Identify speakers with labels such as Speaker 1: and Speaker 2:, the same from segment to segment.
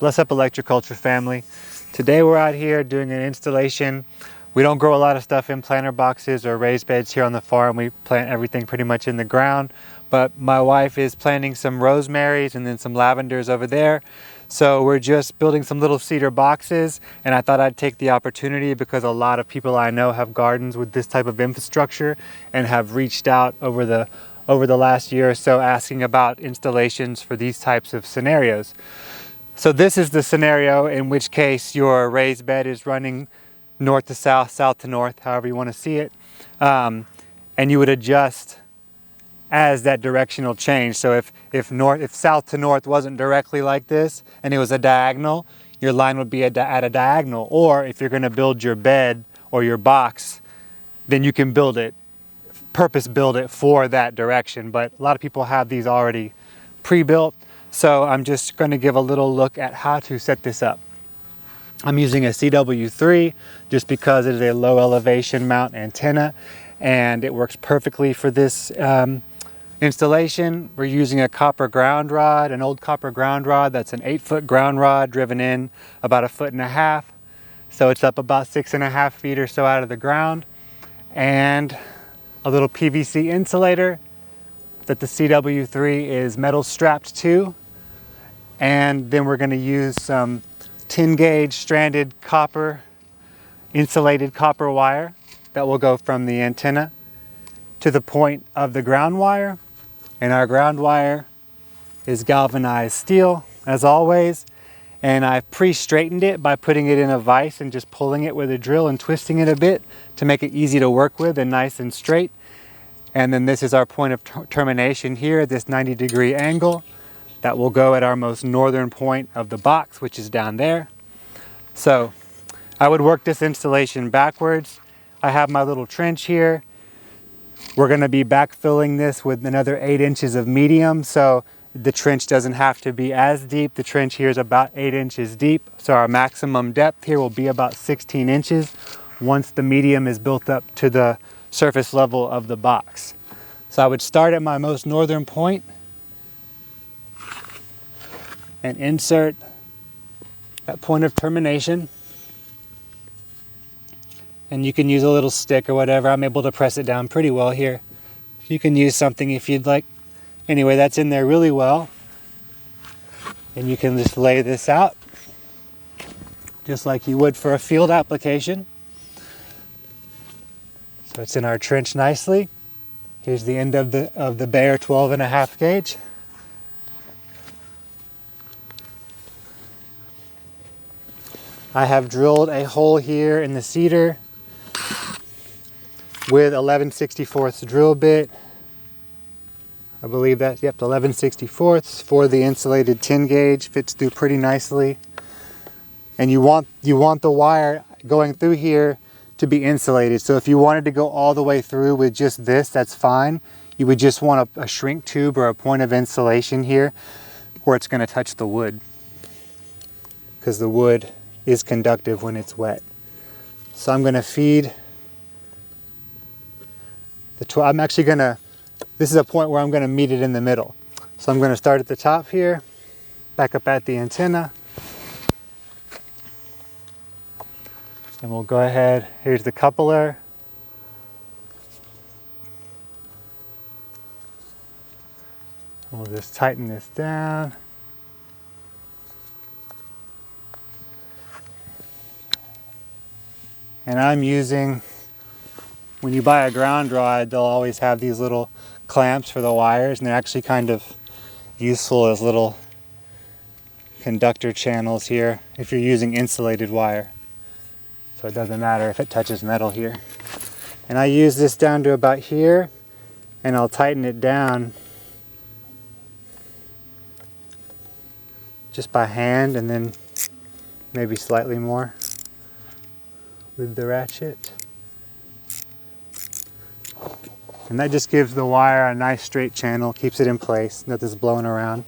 Speaker 1: Bless up Electroculture family. Today we're out here doing an installation. We don't grow a lot of stuff in planter boxes or raised beds here on the farm. We plant everything pretty much in the ground. But my wife is planting some rosemaries and then some lavenders over there. So we're just building some little cedar boxes, and I thought I'd take the opportunity because a lot of people I know have gardens with this type of infrastructure and have reached out over the last year or so asking about installations for these types of scenarios. So this is the scenario in which case your raised bed is running north to south, south to north, however you want to see it. And you would adjust as that directional change. So if south to north wasn't directly like this and it was a diagonal, your line would be at a diagonal. Or if you're going to build your bed or your box, then you can purpose build it for that direction. But a lot of people have these already pre-built. So I'm just going to give a little look at how to set this up. I'm using a CW3 just because it is a low elevation mount antenna and it works perfectly for this installation. We're using a copper ground rod, an old copper ground rod that's an 8-foot ground rod driven in about 1.5 feet. So it's up about 6.5 feet or so out of the ground, and a little PVC insulator that the CW3 is metal strapped to. And then we're going to use some 10 gauge stranded copper, insulated copper wire that will go from the antenna to the point of the ground wire. And our ground wire is galvanized steel, as always. And I've pre-straightened it by putting it in a vise and just pulling it with a drill and twisting it a bit to make it easy to work with and nice and straight. And then this is our point of termination here, this 90-degree angle that will go at our most northern point of the box, which is down there. So I would work this installation backwards. I have my little trench here. We're going to be backfilling this with another 8 inches of medium, so the trench doesn't have to be as deep. The trench here is about 8 inches deep, so our maximum depth here will be about 16 inches once the medium is built up to the surface level of the box. So I would start at my most northern point and insert that point of termination. And you can use a little stick or whatever. I'm able to press it down pretty well here. You can use something if you'd like. Anyway, that's in there really well. And you can just lay this out just like you would for a field application. So it's in our trench nicely. Here's the end of the bare 12.5 gauge. I have drilled a hole here in the cedar with 11/64 drill bit. I believe that, yep, 11/64 for the insulated 10 gauge. Fits through pretty nicely. And you want the wire going through here to be insulated. So if you wanted to go all the way through with just this, that's fine. You would just want a shrink tube or a point of insulation here where it's going to touch the wood, because the wood is conductive when it's wet. So I'm going to feed the this is a point where I'm going to meet it in the middle. So I'm going to start at the top here, back up at the antenna, and we'll go ahead. Here's the coupler. We'll just tighten this down. And I'm using, when you buy a ground rod, they'll always have these little clamps for the wires, and they're actually kind of useful as little conductor channels here if you're using insulated wire. So it doesn't matter if it touches metal here. And I use this down to about here, and I'll tighten it down just by hand, and then maybe slightly more with the ratchet. And that just gives the wire a nice straight channel, keeps it in place, nothing's blowing around.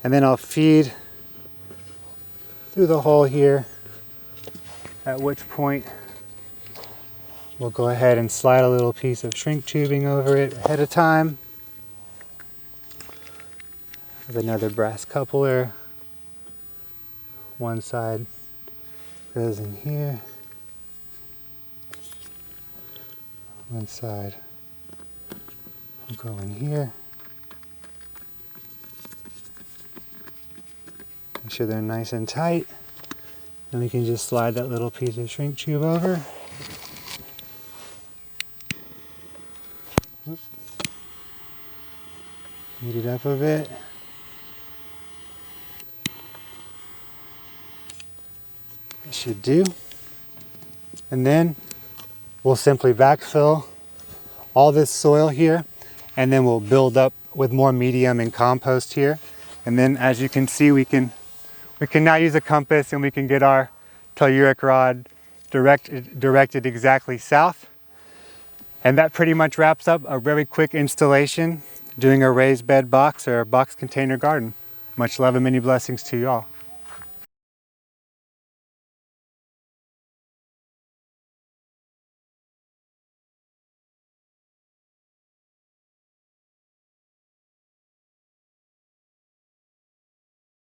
Speaker 1: And then I'll feed through the hole here, at which point we'll go ahead and slide a little piece of shrink tubing over it ahead of time. With another brass coupler. One side goes in here. One side will go in here. Make sure they're nice and tight. Then we can just slide that little piece of shrink tube over. Heat it up a bit. It should do. And then we'll simply backfill all this soil here, and then we'll build up with more medium and compost here. And then as you can see, we can now use a compass and we can get our telluric rod directed exactly south. And that pretty much wraps up a very quick installation doing a raised bed box or a box container garden. Much love and many blessings to you all.